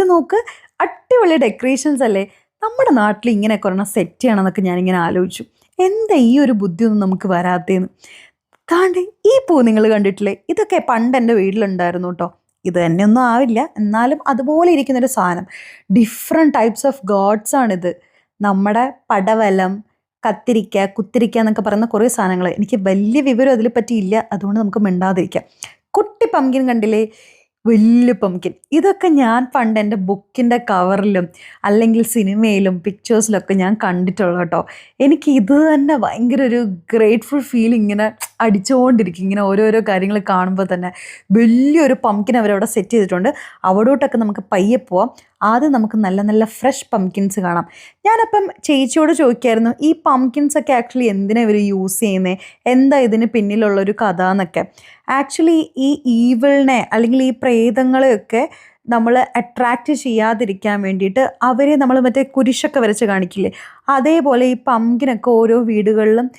ഇത് നോക്ക്, അടിപൊളി ഡെക്കറേഷൻസ് അല്ലേ. നമ്മുടെ നാട്ടിൽ ഇങ്ങനെയൊക്കെ ഒരെണ്ണം സെറ്റ് ചെയ്യണമെന്നൊക്കെ ഞാനിങ്ങനെ ആലോചിച്ചു. എന്താ ഈ ഒരു ബുദ്ധിയൊന്നും നമുക്ക് വരാത്തേന്ന്. കാണ്ട് ഈ പൂ നിങ്ങൾ കണ്ടിട്ടില്ലേ? ഇതൊക്കെ പണ്ട് എൻ്റെ വീട്ടിലുണ്ടായിരുന്നു കേട്ടോ. ഇത് തന്നെയൊന്നും ആവില്ല, എന്നാലും അതുപോലെ ഇരിക്കുന്നൊരു സാധനം. ഡിഫറെൻറ്റ് ടൈപ്സ് ഓഫ് ഗോഡ്സ് ആണിത്. നമ്മുടെ പടവലം, കത്തിരിക്ക, കുത്തിരിക്ക എന്നൊക്കെ പറയുന്ന കുറേ സാധനങ്ങൾ. എനിക്ക് വലിയ വിവരം അതിനെ പറ്റിയില്ല, അതുകൊണ്ട് നമുക്ക് മിണ്ടാതിരിക്കാം. കുട്ടി പംകിൻ കണ്ടില്ലേ? വലിയ പംകിൻ. ഇതൊക്കെ ഞാൻ പണ്ട് എൻ്റെ ബുക്കിൻ്റെ കവറിലും അല്ലെങ്കിൽ സിനിമയിലും പിക്ചേഴ്സിലൊക്കെ ഞാൻ കണ്ടിട്ടുള്ളൂ കേട്ടോ. എനിക്ക് ഇത് തന്നെ ഭയങ്കര ഒരു ഗ്രേറ്റ്ഫുൾ ഫീൽ ഇങ്ങനെ അടിച്ചുകൊണ്ടിരിക്കും. ഇങ്ങനെ ഓരോരോ കാര്യങ്ങൾ കാണുമ്പോൾ തന്നെ. വലിയൊരു പംകിൻ അവരവിടെ സെറ്റ് ചെയ്തിട്ടുണ്ട്. അവിടോട്ടൊക്കെ നമുക്ക് പയ്യെ പോവാം. ആദ്യം നമുക്ക് നല്ല നല്ല ഫ്രഷ് പംകിൻസ് കാണാം. ഞാനപ്പം ചേച്ചിയോട് ചോദിക്കായിരുന്നു, ഈ പംകിൻസ് ഒക്കെ ആക്ച്വലി എന്തിനാണ് ഇവർ യൂസ് ചെയ്യുന്നത്, എന്താ ഇതിന് പിന്നിലുള്ളൊരു കഥ എന്നൊക്കെ. ആക്ച്വലി ഈ ഈവിളിനെ അല്ലെങ്കിൽ ഈ പ്രേതങ്ങളെയൊക്കെ നമ്മൾ അട്രാക്റ്റ് ചെയ്യാതിരിക്കാൻ വേണ്ടിയിട്ട് അവരെ നമ്മൾ മറ്റേ കുരിശൊക്കെ വരച്ച് കാണിക്കില്ലേ, അതേപോലെ ഈ പംകിനൊക്കെ ഓരോ വീടുകളിലും